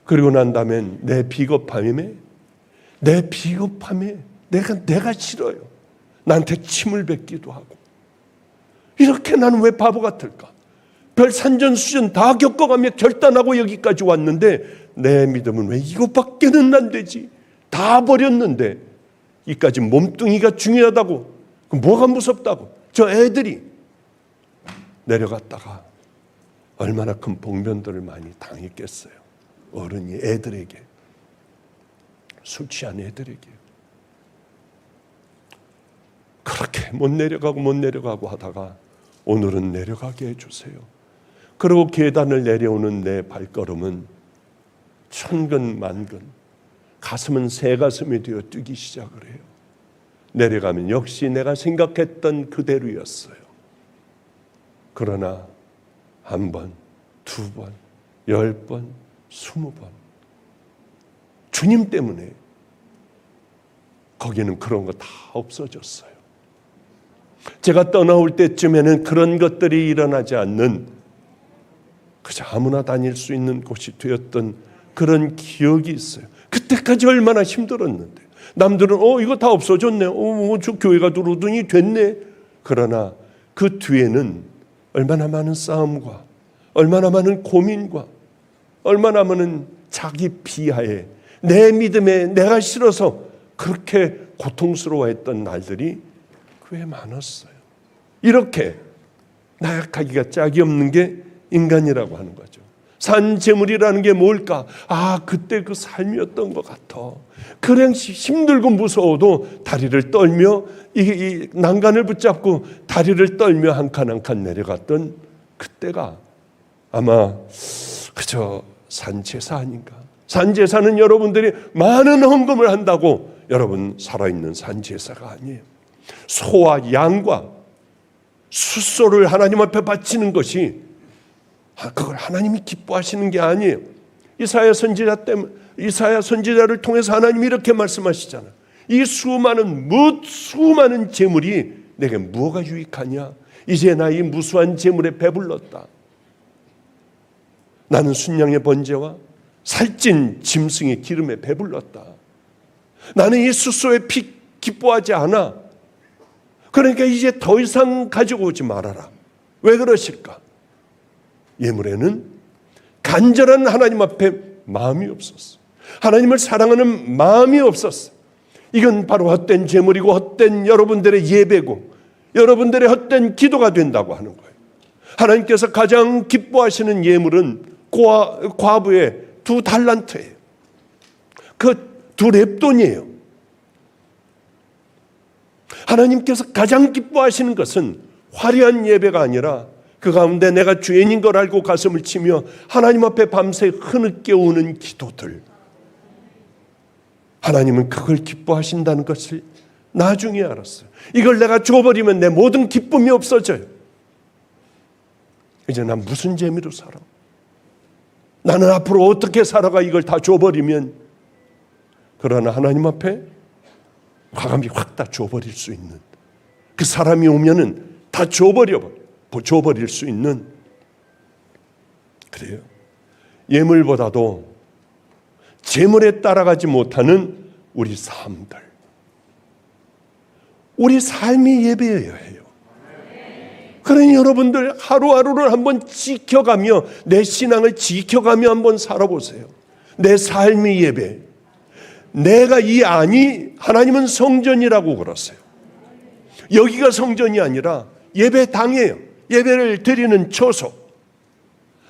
그리고 난 다음엔 내 비겁함에 내가 싫어요. 나한테 침을 뱉기도 하고. 이렇게 나는 왜 바보 같을까? 별 산전수전 다 겪어가며 결단하고 여기까지 왔는데 내 믿음은 왜 이것밖에는 안 되지? 다 버렸는데 이까지 몸뚱이가 중요하다고, 뭐가 무섭다고? 저 애들이 내려갔다가 얼마나 큰 봉변들을 많이 당했겠어요. 어른이 애들에게, 술 취한 애들에게. 그렇게 못 내려가고 하다가 오늘은 내려가게 해주세요. 그리고 계단을 내려오는 내 발걸음은 천근만근, 가슴은 새 가슴이 되어 뛰기 시작을 해요. 내려가면 역시 내가 생각했던 그대로였어요. 그러나 한 번, 두 번, 10번, 20번 주님 때문에 거기는 그런 거 다 없어졌어요. 제가 떠나올 때쯤에는 그런 것들이 일어나지 않는, 그저 아무나 다닐 수 있는 곳이 되었던 그런 기억이 있어요. 그때까지 얼마나 힘들었는데. 남들은 이거 다 없어졌네. 저 교회가 들어오더니 됐네. 그러나 그 뒤에는 얼마나 많은 싸움과 얼마나 많은 고민과 얼마나 많은 자기 비하에 내 믿음에 내가 싫어서 그렇게 고통스러워했던 날들이 꽤 많았어요. 이렇게 나약하기가 짝이 없는 게 인간이라고 하는 거죠. 산재물이라는 게 뭘까? 그때 그 삶이었던 것 같아. 그냥 힘들고 무서워도 다리를 떨며 이 난간을 붙잡고 다리를 떨며 한 칸 한 칸 내려갔던 그때가 아마 그저 산제사 아닌가. 산제사는 여러분들이 많은 헌금을 한다고 여러분 살아있는 산제사가 아니에요. 소와 양과 숫소를 하나님 앞에 바치는 것이, 그걸 하나님이 기뻐하시는 게 아니에요. 이사야 선지자를 통해서 하나님이 이렇게 말씀하시잖아요. 이 수많은 재물이 내게 무엇가 유익하냐? 이제 나 이 무수한 재물에 배불렀다. 나는 순양의 번제와 살찐 짐승의 기름에 배불렀다. 나는 이 숫소의 피 기뻐하지 않아. 그러니까 이제 더 이상 가지고 오지 말아라. 왜 그러실까? 예물에는 간절한 하나님 앞에 마음이 없었어. 하나님을 사랑하는 마음이 없었어. 이건 바로 헛된 재물이고 헛된 여러분들의 예배고 여러분들의 헛된 기도가 된다고 하는 거예요. 하나님께서 가장 기뻐하시는 예물은 과부의 2달란트예요. 그 2렙돈이에요. 하나님께서 가장 기뻐하시는 것은 화려한 예배가 아니라 그 가운데 내가 죄인인 걸 알고 가슴을 치며 하나님 앞에 밤새 흐느껴 우는 기도들. 하나님은 그걸 기뻐하신다는 것을 나중에 알았어요. 이걸 내가 줘버리면 내 모든 기쁨이 없어져요. 이제 난 무슨 재미로 살아? 나는 앞으로 어떻게 살아가 이걸 다 줘버리면, 그러나 하나님 앞에 과감히 확 다 줘버릴 수 있는, 그 사람이 오면은 다 줘버릴 수 있는, 그래요. 예물보다도 재물에 따라가지 못하는 우리 삶들, 우리 삶이 예배여야 해요. 그러니 여러분들 하루하루를 한번 지켜가며, 내 신앙을 지켜가며 한번 살아보세요. 내 삶이 예배. 내가 이 안이, 하나님은 성전이라고 그러세요. 여기가 성전이 아니라 예배당이에요. 예배를 드리는 처소.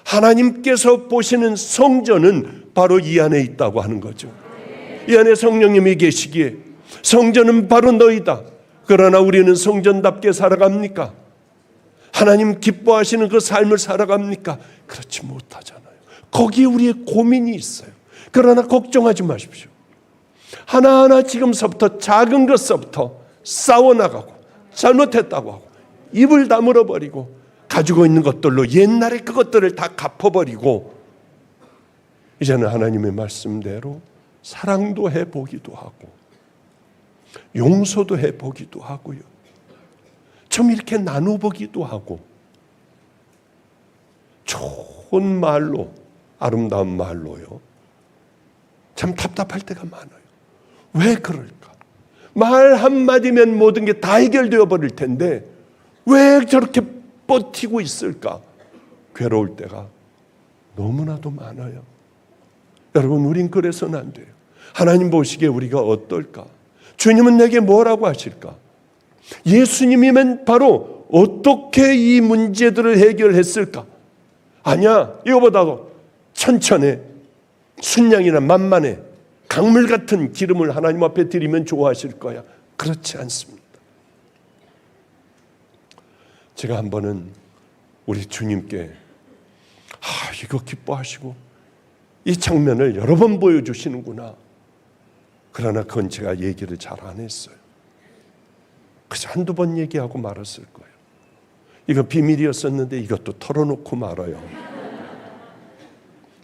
하나님께서 보시는 성전은 바로 이 안에 있다고 하는 거죠. 이 안에 성령님이 계시기에 성전은 바로 너희다. 그러나 우리는 성전답게 살아갑니까? 하나님 기뻐하시는 그 삶을 살아갑니까? 그렇지 못하잖아요. 거기에 우리의 고민이 있어요. 그러나 걱정하지 마십시오. 하나하나 지금서부터 작은 것서부터 싸워나가고, 잘못했다고 하고 입을 다물어버리고, 가지고 있는 것들로 옛날에 그것들을 다 갚아버리고, 이제는 하나님의 말씀대로 사랑도 해보기도 하고 용서도 해보기도 하고요, 좀 이렇게 나눠보기도 하고, 좋은 말로, 아름다운 말로요, 참 답답할 때가 많아요. 왜 그럴까? 말 한마디면 모든 게 다 해결되어 버릴 텐데 왜 저렇게 버티고 있을까? 괴로울 때가 너무나도 많아요. 여러분, 우린 그래서는 안 돼요. 하나님 보시기에 우리가 어떨까? 주님은 내게 뭐라고 하실까? 예수님이면 바로 어떻게 이 문제들을 해결했을까? 아니야, 이거보다도 천천히 순양이나 만만해 강물 같은 기름을 하나님 앞에 드리면 좋아하실 거야. 그렇지 않습니다. 제가 한 번은 우리 주님께 이거 기뻐하시고 이 장면을 여러 번 보여주시는구나. 그러나 그건 제가 얘기를 잘 안 했어요. 그저 한두 번 얘기하고 말았을 거예요. 이거 비밀이었었는데 이것도 털어놓고 말아요.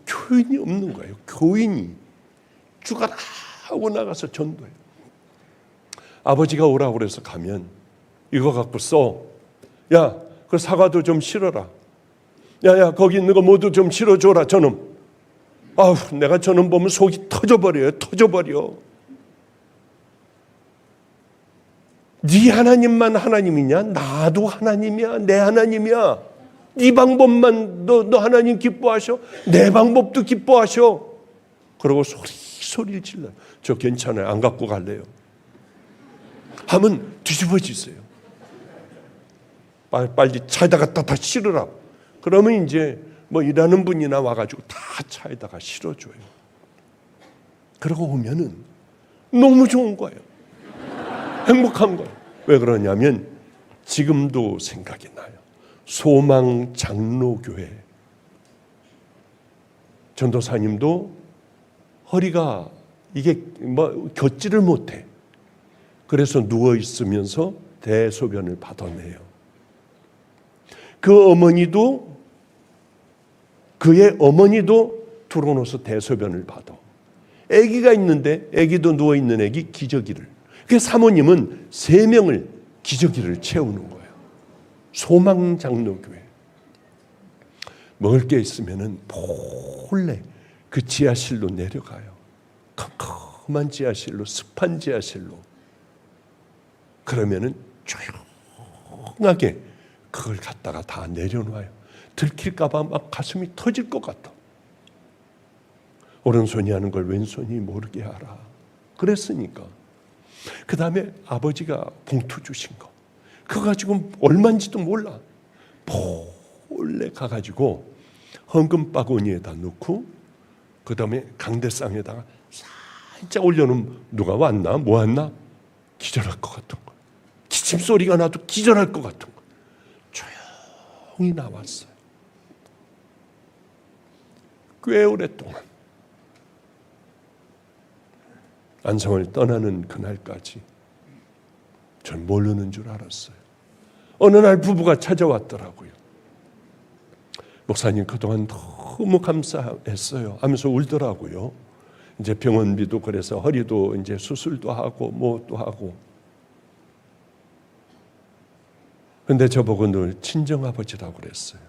교인이 없는 거예요. 교인이 죽어라 하고 나가서 전도해요. 아버지가 오라고 그래서 가면 이거 갖고 써. 야, 그 사과도 좀 실어라. 야, 거기 있는 거 모두 좀 실어줘라, 저놈. 내가 저놈 보면 속이 터져버려요. 네 하나님만 하나님이냐? 나도 하나님이야. 내 하나님이야. 네 방법만 너 하나님 기뻐하셔? 내 방법도 기뻐하셔. 그러고 소리를 질러요. 저 괜찮아요. 안 갖고 갈래요. 하면 뒤집어지세요. 빨리 차에다가 다 실으라. 그러면 이제 뭐 일하는 분이나 와가지고 다 차에다가 실어줘요. 그러고 오면은 너무 좋은 거예요. 행복한 거예요. 왜 그러냐면 지금도 생각이 나요. 소망 장로교회 전도사님도 허리가 이게 걷지를 못해. 그래서 누워 있으면서 대소변을 받아내요. 그의 어머니도 들어놓아서 대소변을 받아. 아기가 있는데 아기도 누워 있는 아기 기저귀를. 그래서 사모님은 3명을 기저귀를 채우는 거예요. 소망 장로교회. 먹을 게 있으면은 몰래 그 지하실로 내려가요. 컴컴한 지하실로, 습한 지하실로. 그러면은 조용하게 그걸 갖다가 다 내려놔요. 들킬까봐 막 가슴이 터질 것 같아. 오른손이 하는 걸 왼손이 모르게 하라. 그랬으니까. 그 다음에 아버지가 봉투 주신 거. 그거 가지고 얼마인지도 몰라. 몰래 가가지고 헌금 바구니에다 넣고 그 다음에 강대상에다가 살짝 올려놓으면 누가 왔나? 뭐 왔나? 기절할 것 같은 거. 기침 소리가 나도 기절할 것 같은 거. 조용히 나왔어요. 꽤 오랫동안 안성을 떠나는 그날까지 전 모르는 줄 알았어요. 어느 날 부부가 찾아왔더라고요. 목사님 그동안 너무 감사했어요 하면서 울더라고요. 이제 병원비도 그래서 허리도 이제 수술도 하고 뭐 또 하고. 근데 저보고 늘 친정아버지라고 그랬어요.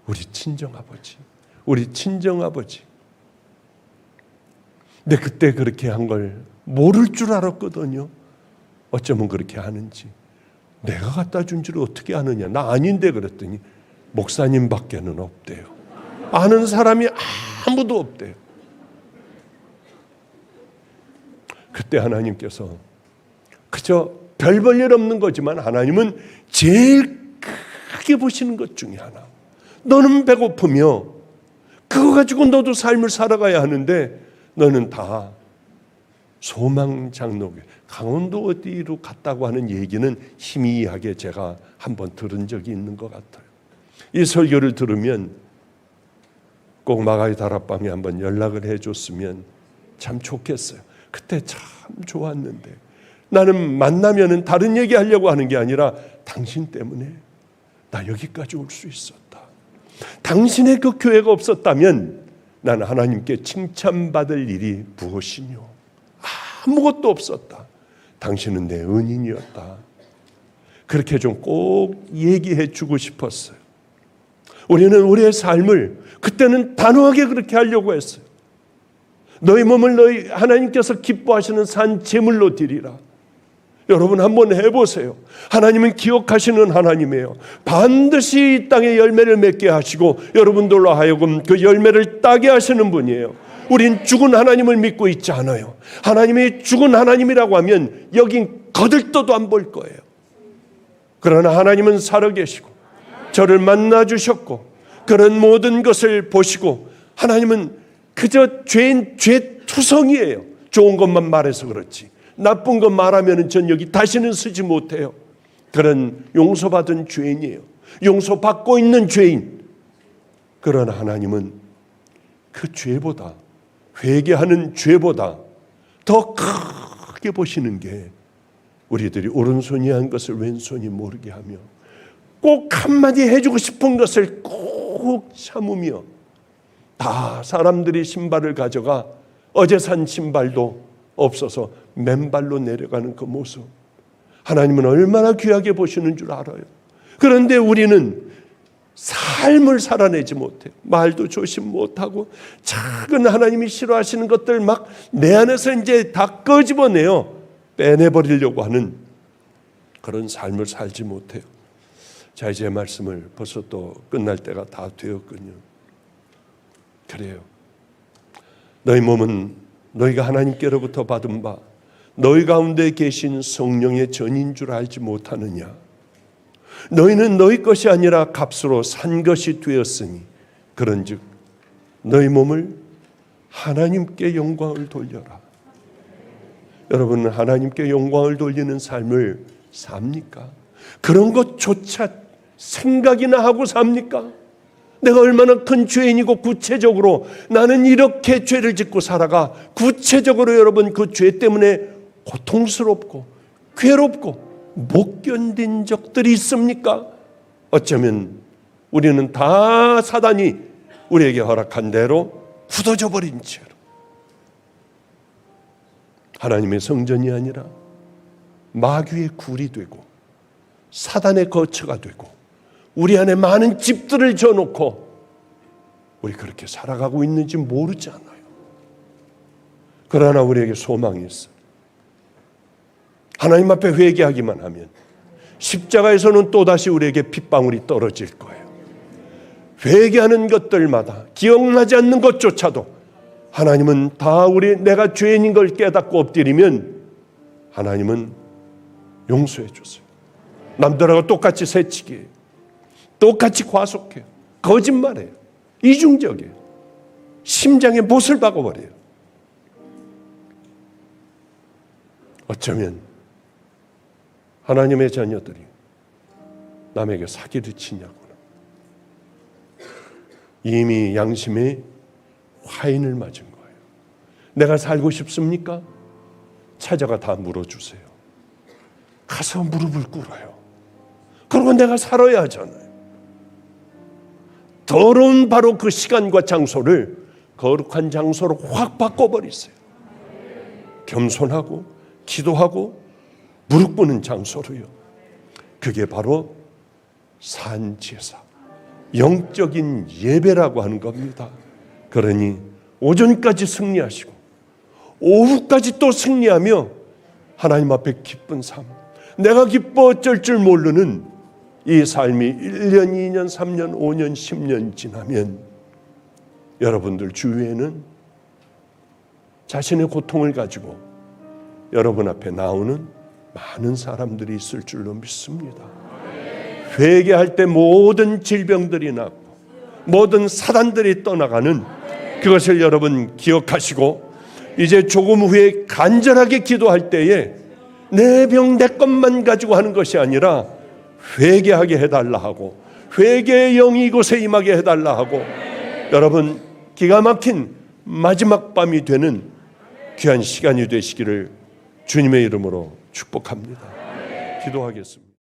우리 친정아버지, 우리 친정아버지. 근데 그때 그렇게 한 걸 모를 줄 알았거든요. 어쩌면 그렇게 하는지. 내가 갖다 준 줄 어떻게 아느냐. 나 아닌데 그랬더니 목사님밖에는 없대요. 아는 사람이 아무도 없대요. 그때 하나님께서 그저 별 볼 일 없는 거지만 하나님은 제일 크게 보시는 것 중에 하나. 너는 배고프며 그거 가지고 너도 삶을 살아가야 하는데 너는 다 소망장로교 강원도 어디로 갔다고 하는 얘기는 희미하게 제가 한번 들은 적이 있는 것 같아요. 이 설교를 들으면 꼭 마가의 다락방에 한번 연락을 해줬으면 참 좋겠어요. 그때 참 좋았는데 나는 만나면은 다른 얘기 하려고 하는 게 아니라 당신 때문에 나 여기까지 올 수 있었다. 당신의 그 교회가 없었다면 나는 하나님께 칭찬받을 일이 무엇이뇨? 아무것도 없었다. 당신은 내 은인이었다. 그렇게 좀 꼭 얘기해 주고 싶었어요. 우리는 우리의 삶을 그때는 단호하게 그렇게 하려고 했어요. 너희 몸을 너희 하나님께서 기뻐하시는 산 제물로 드리라. 여러분 한번 해보세요. 하나님은 기억하시는 하나님이에요. 반드시 이 땅에 열매를 맺게 하시고 여러분들로 하여금 그 열매를 따게 하시는 분이에요. 우린 죽은 하나님을 믿고 있지 않아요. 하나님이 죽은 하나님이라고 하면 여긴 거들떠도 안 볼 거예요. 그러나 하나님은 살아계시고 저를 만나 주셨고 그런 모든 것을 보시고 하나님은 그저 죄인 죄투성이에요. 좋은 것만 말해서 그렇지 나쁜 것 말하면 전 여기 다시는 쓰지 못해요. 그런 용서받은 죄인이에요. 용서받고 있는 죄인. 그러나 하나님은 그 죄보다 회개하는 죄보다 더 크게 보시는 게 우리들이 오른손이 한 것을 왼손이 모르게 하며 꼭 한마디 해주고 싶은 것을 꼭 참으며 다 사람들이 신발을 가져가 어제 산 신발도 없어서 맨발로 내려가는 그 모습 하나님은 얼마나 귀하게 보시는 줄 알아요. 그런데 우리는 삶을 살아내지 못해요. 말도 조심 못하고 작은 하나님이 싫어하시는 것들 막 내 안에서 이제 다 끄집어내요. 빼내버리려고 하는 그런 삶을 살지 못해요. 자, 이제 말씀을 벌써 또 끝날 때가 다 되었군요. 그래요. 너희 몸은 너희가 하나님께로부터 받은 바 너희 가운데 계신 성령의 전인 줄 알지 못하느냐. 너희는 너희 것이 아니라 값으로 산 것이 되었으니 그런즉 너희 몸을 하나님께 영광을 돌려라. 여러분은 하나님께 영광을 돌리는 삶을 삽니까? 그런 것조차 생각이나 하고 삽니까? 내가 얼마나 큰 죄인이고 구체적으로 나는 이렇게 죄를 짓고 살아가 구체적으로 여러분 그 죄 때문에 고통스럽고 괴롭고 못 견딘 적들이 있습니까? 어쩌면 우리는 다 사단이 우리에게 허락한 대로 굳어져 버린 채로 하나님의 성전이 아니라 마귀의 굴이 되고 사단의 거처가 되고 우리 안에 많은 집들을 져놓고 우리 그렇게 살아가고 있는지 모르지 않아요. 그러나 우리에게 소망이 있어요. 하나님 앞에 회개하기만 하면 십자가에서는 또다시 우리에게 핏방울이 떨어질 거예요. 회개하는 것들마다 기억나지 않는 것조차도 하나님은 다 내가 죄인인 걸 깨닫고 엎드리면 하나님은 용서해 주세요. 남들하고 똑같이 새치기예요. 똑같이 과속해요. 거짓말해요. 이중적이에요. 심장에 못을 박아버려요. 어쩌면 하나님의 자녀들이 남에게 사기를 치냐거나 이미 양심에 화인을 맞은 거예요. 내가 살고 싶습니까? 찾아가 다 물어주세요. 가서 무릎을 꿇어요. 그리고 내가 살아야 하잖아요. 더러운 바로 그 시간과 장소를 거룩한 장소로 확 바꿔버리세요. 겸손하고 기도하고 무릎 꿇는 장소로요. 그게 바로 산제사, 영적인 예배라고 하는 겁니다. 그러니 오전까지 승리하시고 오후까지 또 승리하며 하나님 앞에 기쁜 삶, 내가 기뻐 어쩔 줄 모르는 이 삶이 1년, 2년, 3년, 5년, 10년 지나면 여러분들 주위에는 자신의 고통을 가지고 여러분 앞에 나오는 많은 사람들이 있을 줄로 믿습니다. 회개할 때 모든 질병들이 낫고 모든 사단들이 떠나가는 그것을 여러분 기억하시고, 이제 조금 후에 간절하게 기도할 때에 내 병 내 것만 가지고 하는 것이 아니라 회개하게 해달라 하고 회개의 영이 이곳에 임하게 해달라 하고, 여러분 기가 막힌 마지막 밤이 되는 귀한 시간이 되시기를 주님의 이름으로 축복합니다. 기도하겠습니다.